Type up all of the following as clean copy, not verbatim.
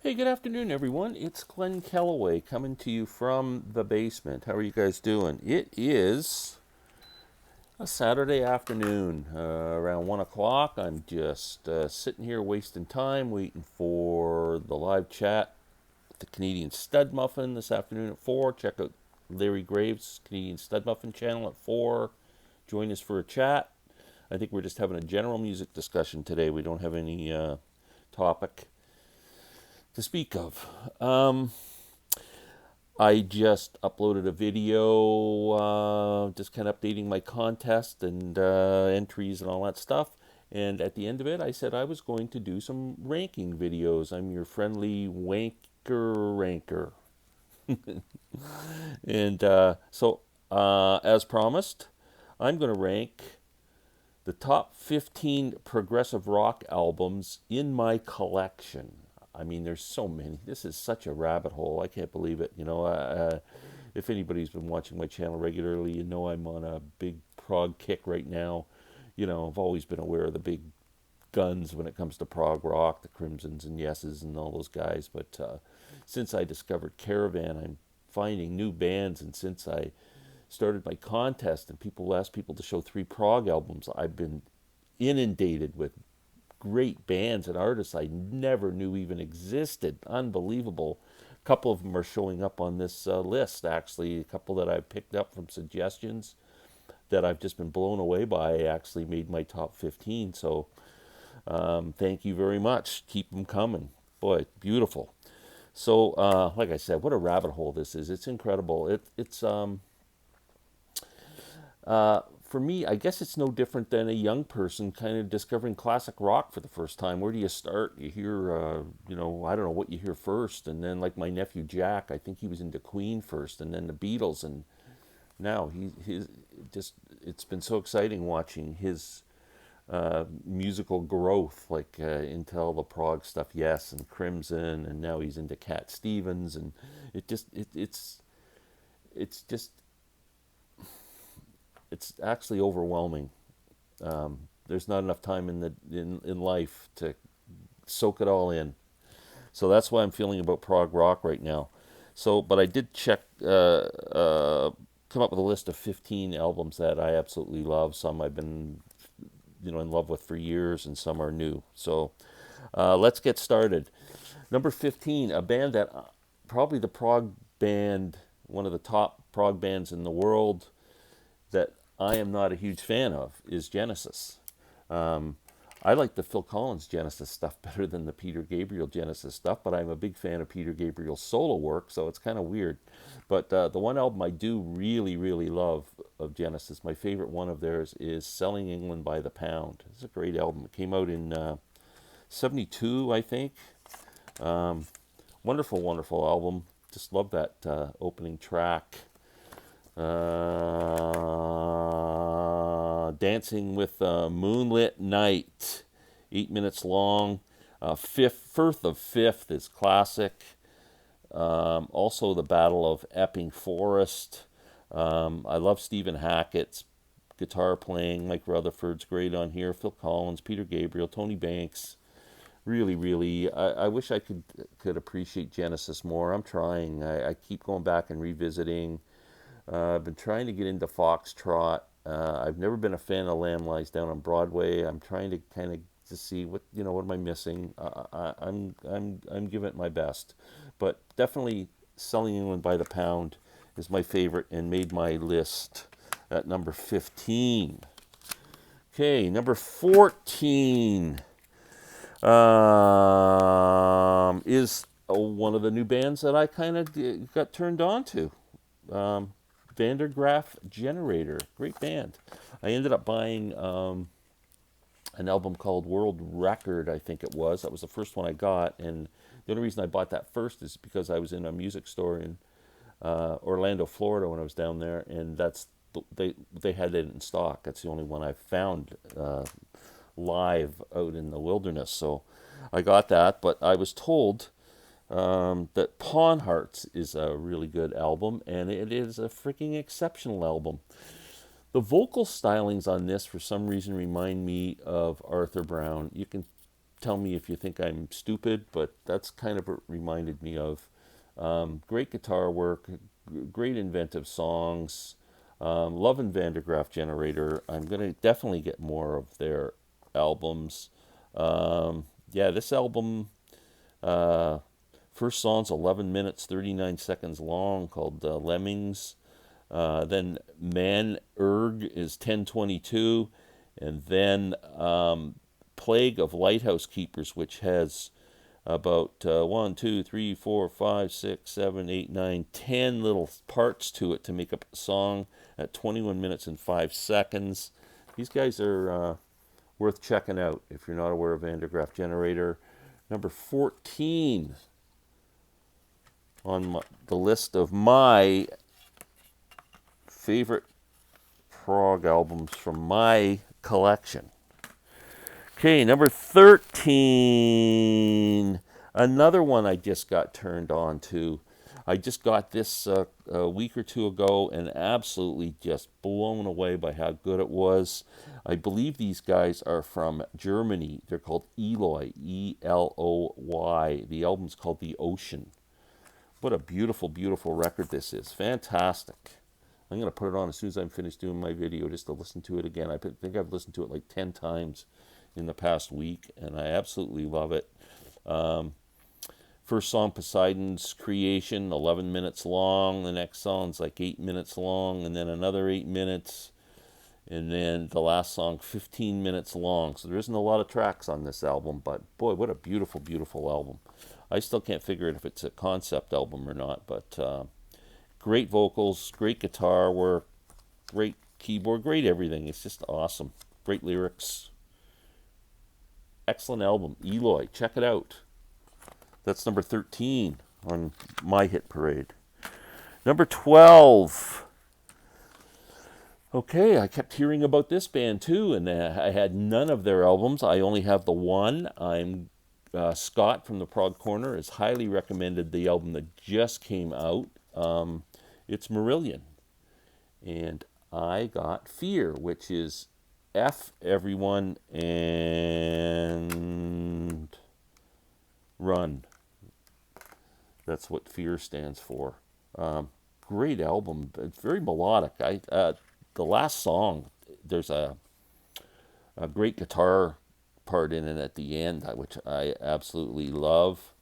Hey, good afternoon, everyone. It's Glenn Kellaway coming to you from the basement. How are you guys doing? It is a Saturday afternoon, around 1 o'clock. I'm just sitting here wasting time, waiting for the live chat with the Canadian Stud Muffin this afternoon at 4. Check out Larry Graves' Canadian Stud Muffin channel at 4. Join us for a chat. I think we're just having a general music discussion today. We don't have any topic to speak of. I just uploaded a video, just kind of updating my contest and entries and all that stuff. And at the end of it, I said I was going to do some ranking videos. I'm your friendly wanker ranker. And as promised, I'm going to rank the top 15 progressive rock albums in my collection. I mean, there's so many. This is such a rabbit hole. I can't believe it. If anybody's been watching my channel regularly, you know I'm on a big prog kick right now. I've always been aware of the big guns when it comes to prog rock, the Crimsons and Yeses and all those guys. But since I discovered Caravan, I'm finding new bands. And since I started my contest and people asked people to show 3 prog albums, I've been inundated with great bands and artists I never knew even existed. Unbelievable. A couple of them are showing up on this list, actually. A couple that I picked up from suggestions that I've just been blown away by actually made my top 15. So thank you very much. Keep them coming. Boy, beautiful. So like I said, what a rabbit hole this is. It's incredible. It's for me, I guess it's no different than a young person kind of discovering classic rock for the first time. Where do you start? You hear, I don't know what you hear first. And then, like my nephew Jack, I think he was into Queen first, and then the Beatles. And now it's been so exciting watching his musical growth, like into all the prog stuff, yes, and Crimson, and now he's into Cat Stevens, and it's just it's actually overwhelming. There's not enough time in life to soak it all in. So that's why I'm feeling about prog rock right now. So, but I did come up with a list of 15 albums that I absolutely love. Some I've been, in love with for years, and some are new. So, let's get started. Number 15, a band that probably the prog band, one of the top prog bands in the world, that I am not a huge fan of, is Genesis. I like the Phil Collins Genesis stuff better than the Peter Gabriel Genesis stuff, but I'm a big fan of Peter Gabriel's solo work, so it's kind of weird. But the one album I do really, really love of Genesis, my favorite one of theirs, is Selling England by the Pound. It's a great album. It came out in 72, I think. Wonderful, wonderful album. Just love that opening track. Dancing with Moonlit Night, 8 minutes long. Firth of Fifth is classic. Also the Battle of Epping Forest. I love Stephen Hackett's guitar playing. Mike Rutherford's great on here. Phil Collins, Peter Gabriel, Tony Banks. Really, really, I wish I could appreciate Genesis more. I'm trying. I keep going back and revisiting. I've been trying to get into Foxtrot. I've never been a fan of Lamb Lies Down on Broadway. I'm trying to kind of to see what am I missing. I'm giving it my best, but definitely Selling England by the Pound is my favorite and made my list at number 15. Okay, number 14 is one of the new bands that I kind of got turned on to. Graaf Generator, great band. I ended up buying an album called World Record, I think it was. That was the first one I got, and the only reason I bought that first is because I was in a music store in Orlando, Florida when I was down there, and they had it in stock. That's the only one I found live out in the wilderness, so I got that. But I was told that Pawn Hearts is a really good album, and it is a freaking exceptional album. The vocal stylings on this, for some reason, remind me of Arthur Brown. You can tell me if you think I'm stupid, but that's kind of what it reminded me of. Great guitar work, great inventive songs. Loving Graaf Generator. I'm going to definitely get more of their albums. Yeah, this album, uh, first song's 11 minutes, 39 seconds long, called Lemmings. Then Man Erg is 10:22. And then Plague of Lighthouse Keepers, which has about 1, 2, 3, 4, 5, 6, 7, 8, 9, 10 little parts to it to make up a song at 21 minutes and 5 seconds. These guys are worth checking out if you're not aware of Graaf Generator. Number 14 on the list of my favorite prog albums from my collection. Okay, number 13. Another one I just got turned on to. I just got this a week or two ago and absolutely just blown away by how good it was. I believe these guys are from Germany. They're called Eloy, Eloy. The album's called The Ocean. What a beautiful, beautiful record this is. Fantastic. I'm going to put it on as soon as I'm finished doing my video just to listen to it again. I think I've listened to it like 10 times in the past week, and I absolutely love it. First song, Poseidon's Creation, 11 minutes long. The next song's like 8 minutes long, and then another 8 minutes. And then the last song, 15 minutes long. So there isn't a lot of tracks on this album, but boy, what a beautiful, beautiful album. I still can't figure out if it's a concept album or not, but great vocals, great guitar work, great keyboard, great everything. It's just awesome. Great lyrics. Excellent album. Eloy, check it out. That's number 13 on my hit parade. Number 12. Okay, I kept hearing about this band too, and I had none of their albums. I only have the one. Scott from the Prog Corner has highly recommended the album that just came out. It's Marillion. And I got Fear, which is F everyone and run. That's what Fear stands for. Great album, very melodic. The last song, there's a great guitar part in it at the end, which I absolutely love.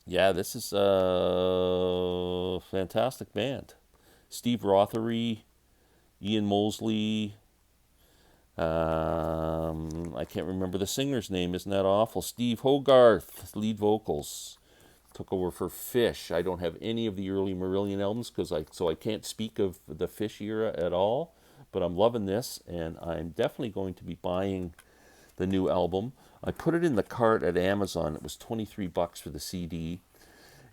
Yeah, this is a fantastic band. Steve Rothery, Ian Mosley. I can't remember the singer's name. Isn't that awful? Steve Hogarth, lead vocals. Took over for Fish. I don't have any of the early Marillion albums so I can't speak of the Fish era at all. But I'm loving this, and I'm definitely going to be buying the new album. I put it in the cart at Amazon. It was $23 for the CD.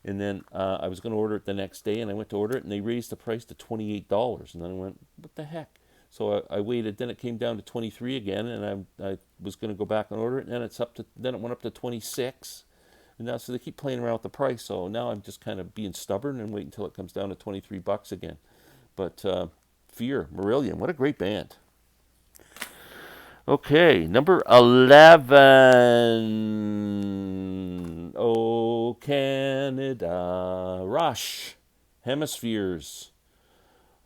And then I was going to order it the next day, and I went to order it, and they raised the price to $28. And then I went, what the heck? So I waited. Then it came down to 23 again, and I was going to go back and order it. And then then it went up to 26. And now, so they keep playing around with the price. So now I'm just kind of being stubborn and waiting until it comes down to $23 again. But Fear, Marillion, what a great band. Okay, number 11. Oh, Canada. Rush. Hemispheres.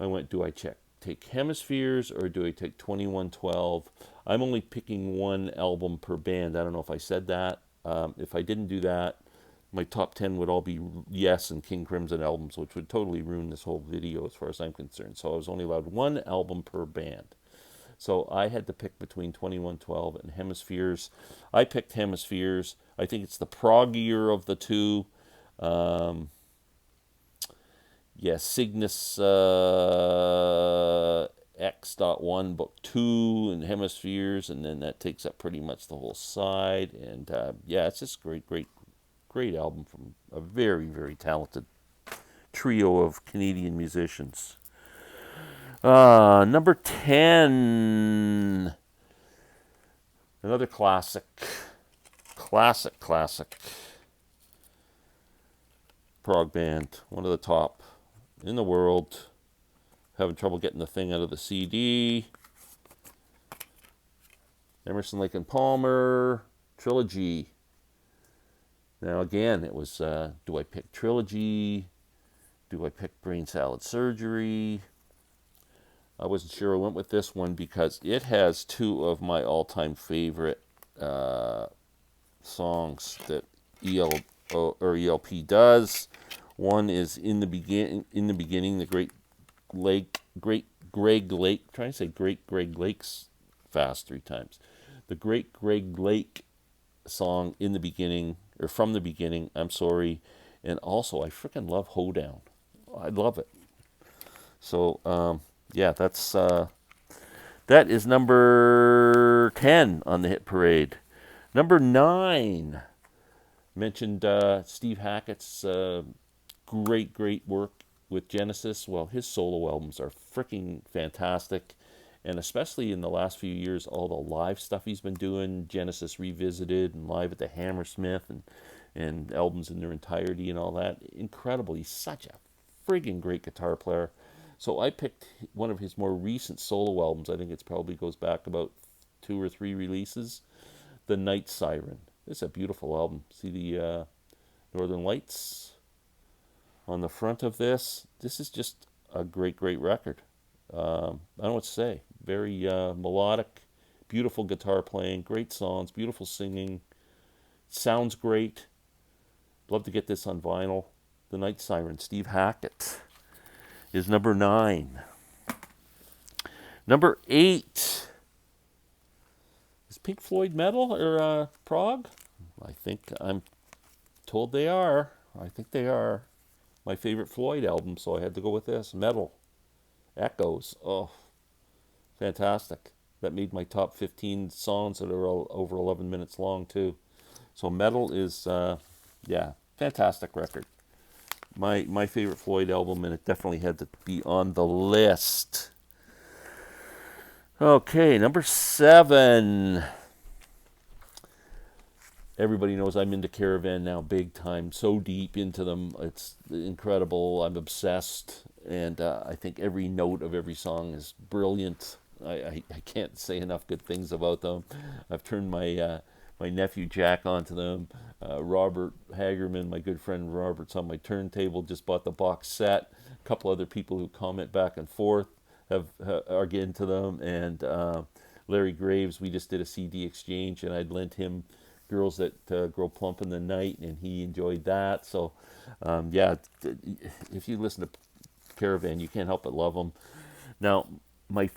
I went, do I take Hemispheres or do I take 2112? I'm only picking one album per band. I don't know if I said that. If I didn't do that, my top 10 would all be Yes and King Crimson albums, which would totally ruin this whole video as far as I'm concerned. So I was only allowed one album per band. So I had to pick between 2112 and Hemispheres. I picked Hemispheres. I think it's the proggier of the two. Cygnus X.1 book 2 and Hemispheres, and then that takes up pretty much the whole side. And it's just great album from a very, very talented trio of Canadian musicians. Number 10. Another classic. Classic prog band. One of the top in the world. Having trouble getting the thing out of the CD. Emerson, Lake and Palmer, Trilogy. Now again, it was, do I pick Trilogy? Do I pick Brain Salad Surgery? I wasn't sure. I went with this one because it has two of my all-time favorite songs that ELP does. One is in the beginning, the Great Greg Lake. Trying to say Great Greg Lakes fast 3 times. The Great Greg Lake song in the beginning, or from the beginning. I'm sorry, and also I freaking love Hoedown. I love it. So yeah, that is number 10 on the hit parade. Number 9, mentioned Steve Hackett's great work with Genesis. Well, his solo albums are freaking fantastic, and especially in the last few years, all the live stuff he's been doing, Genesis Revisited and Live at the Hammersmith, and albums in their entirety and all that. Incredible. He's such a friggin' great guitar player. So I picked one of his more recent solo albums. I think it probably goes back about 2 or 3 releases. The Night Siren. It's a beautiful album. See the Northern Lights on the front of this. This is just a great record. I don't know what to say. Very melodic, beautiful guitar playing, great songs, beautiful singing. Sounds great. Love to get this on vinyl. The Night Siren, Steve Hackett, is number 9. Number 8. Is Pink Floyd metal or prog? I think I'm told they are. I think they are. My favorite Floyd album, so I had to go with this. Metal. Echoes. Oh, fantastic. That made my top 15 songs that are over 11 minutes long, too. So Metal is, yeah, fantastic record. My favorite Floyd album, and it definitely had to be on the list. Okay, number 7. Everybody knows I'm into Caravan now, big time. So deep into them, it's incredible. I'm obsessed, and I think every note of every song is brilliant. I can't say enough good things about them. I've turned my nephew Jack onto them. Robert Hagerman, my good friend Robert's on my turntable, just bought the box set. A couple other people who comment back and forth are getting to them, and Larry Graves, we just did a CD exchange, and I'd lent him Girls That Grow Plump in the Night, and he enjoyed that. So yeah, if you listen to Caravan, you can't help but love them. Now, my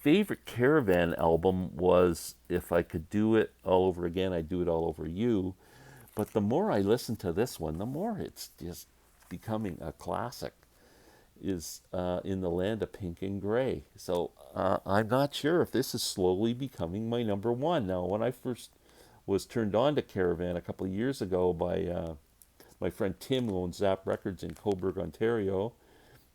favorite Caravan album was If I Could Do It All Over Again, I'd Do It All Over You. But the more I listen to this one, the more it's just becoming a classic, is In the Land of Pink and Gray. So I'm not sure if this is slowly becoming my number 1. Now, when I first was turned on to Caravan a couple of years ago by my friend Tim, who owns Zap Records in Coburg, Ontario,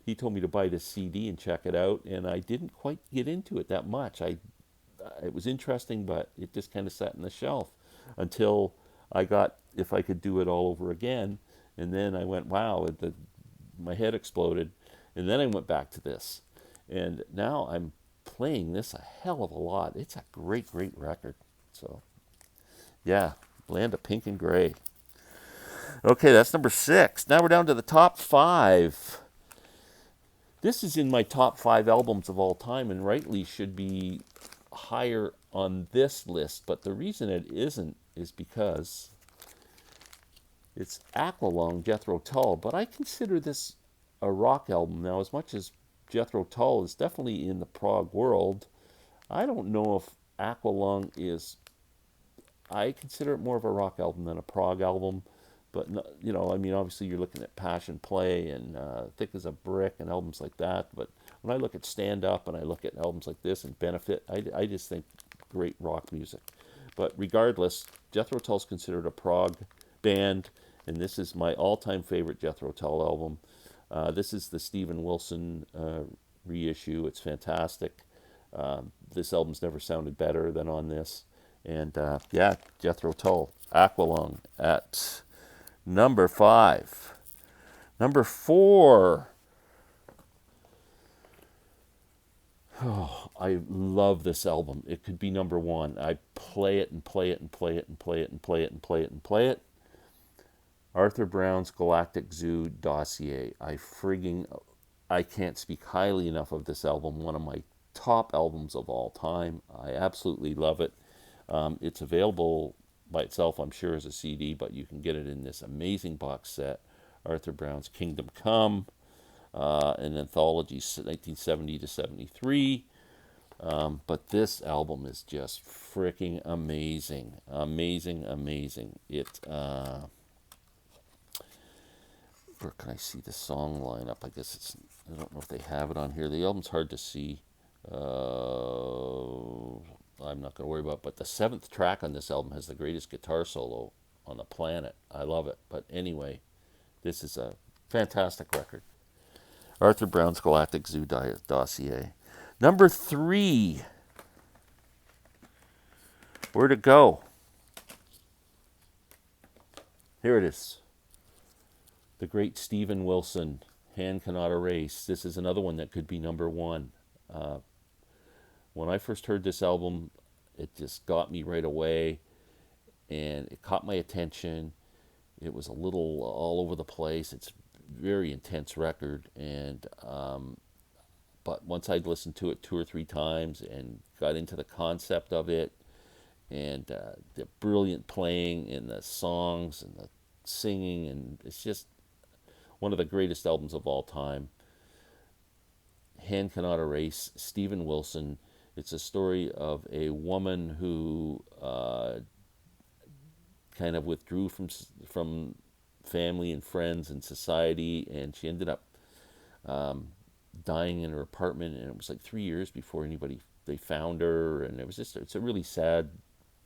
he told me to buy this CD and check it out, and I didn't quite get into it that much. It was interesting, but it just kind of sat on the shelf until I got If I Could Do It All Over Again, and then I went, wow, my head exploded, and then I went back to this, and now I'm playing this a hell of a lot. It's a great record. So yeah, Land of Pink and Gray. Okay, that's number 6. Now we're down to the top 5. This is in my top 5 albums of all time, and rightly should be higher on this list, but the reason it isn't is because it's Aqualung, Jethro Tull, but I consider this a rock album. Now, as much as Jethro Tull is definitely in the prog world, I don't know if Aqualung is, I consider it more of a rock album than a prog album. But, you know, I mean, obviously you're looking at Passion Play and Thick as a Brick and albums like that. But when I look at Stand Up and I look at albums like this and Benefit, I just think great rock music. But regardless, Jethro Tull's considered a prog band, and this is my all-time favorite Jethro Tull album. This is the Steven Wilson reissue. It's fantastic. This album's never sounded better than on this. And, yeah, Jethro Tull, Aqualung at number 5. Number 4. Oh, I love this album. It could be number one. I play it and play it and play it and play it and play it and play it and play it. Arthur Brown's Galactic Zoo Dossier. I can't speak highly enough of this album. One of my top albums of all time. I absolutely love it. It's available by itself, I'm sure, as a CD, but you can get it in this amazing box set. Arthur Brown's Kingdom Come, an anthology, 1970 to 73. But this album is just freaking amazing, amazing, amazing. Where can I see the song lineup? I don't know if they have it on here. The album's hard to see. I'm not going to worry about it. But the seventh track on this album has the greatest guitar solo on the planet. I love it. But anyway, this is a fantastic record. Arthur Brown's Galactic Zoo Dossier. Number 3. Where to go? Here it is. The great Steven Wilson, Hand Cannot Erase. This is another one that could be number 1. When I first heard this album, it just got me right away, and it caught my attention. It was a little all over the place. It's a very intense record, and but once I'd listened to it 2 or 3 times and got into the concept of it, and the brilliant playing and the songs and the singing, and it's just one of the greatest albums of all time. Hand Cannot Erase, Steven Wilson. It's a story of a woman who kind of withdrew from family and friends and society, and she ended up dying in her apartment, and it was like 3 years before they found her, and it's a really sad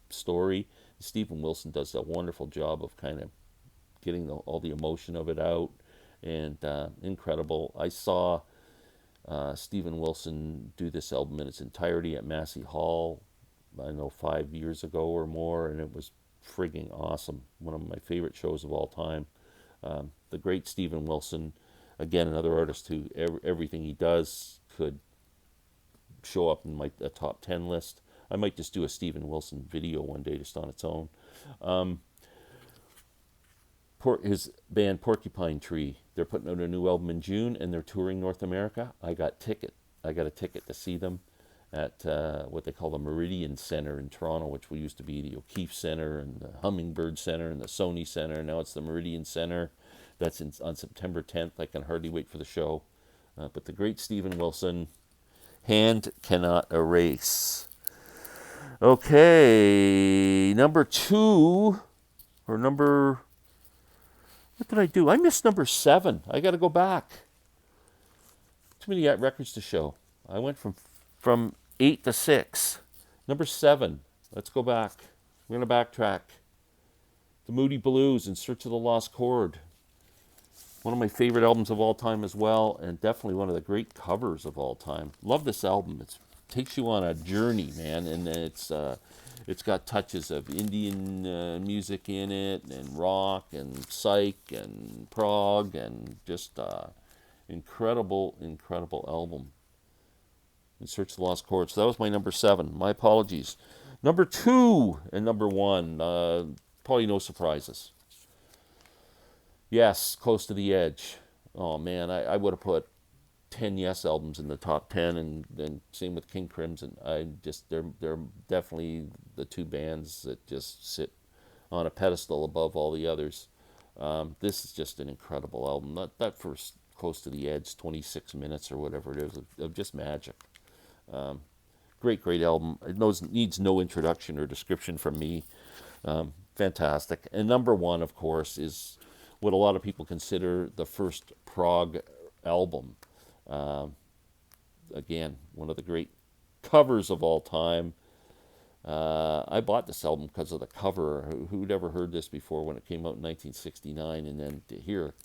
story. Steven Wilson does a wonderful job of kind of getting all the emotion of it out, and incredible. I saw Steven Wilson do this album in its entirety at Massey Hall, I don't know, 5 years ago or more, and it was frigging awesome. One of my favorite shows of all time. The great Steven Wilson, again, another artist who everything he does could show up in a top 10 list. I might just do a Steven Wilson video one day just on its own. His band Porcupine Tree, they're putting out a new album in June, and they're touring North America. I got a ticket to see them at what they call the Marillion Center in Toronto, which used to be the O'Keefe Center and the Hummingbird Center and the Sony Center. Now it's the Marillion Center. That's on September 10th. I can hardly wait for the show. But the great Steven Wilson, Hand Cannot Erase. Okay, number 2, or number... What did I do? I missed number 7. I got to go back. Too many records to show. I went from 8 to 6. Number 7. Let's go back. We're going to backtrack. The Moody Blues, In Search of the Lost Chord. One of my favorite albums of all time as well, and definitely one of the great covers of all time. Love this album. It takes you on a journey, man, and it's got touches of Indian music in it, and rock, and psych, and prog, and just incredible, incredible album. In Search of the Lost Chord. So that was my number 7. My apologies. Number 2 and number 1, probably no surprises. Yes, Close to the Edge. Oh man, I would have put 10 Yes albums in the top 10, and then same with King Crimson. They're definitely the 2 bands that just sit on a pedestal above all the others. This is just an incredible album. That first Close to the Edge, 26 minutes or whatever it is, of just magic. Great album. It needs no introduction or description from me. Fantastic. And number 1, of course, is what a lot of people consider the first Prog album. Again, one of the great covers of all time. I bought this album because of the cover. Who'd ever heard this before when it came out in 1969? And then to hear,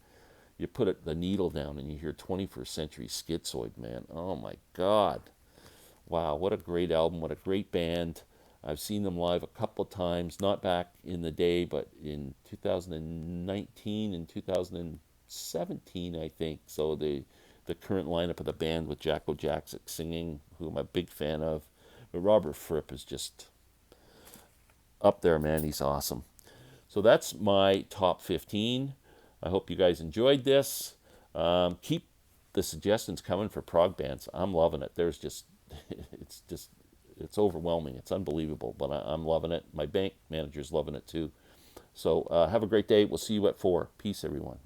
you put the needle down and you hear 21st Century Schizoid, man. Oh my God. Wow, what a great album, what a great band. I've seen them live a couple of times, not back in the day, but in 2019 and 2017, I think. So they the current lineup of the band with Jacko Jackson singing, who I'm a big fan of. But Robert Fripp is just up there, man. He's awesome. So that's my top 15. I hope you guys enjoyed this. Keep the suggestions coming for prog bands. I'm loving it. There's just, it's overwhelming. It's unbelievable, but I'm loving it. My bank manager's loving it too. So have a great day. We'll see you at 4. Peace, everyone.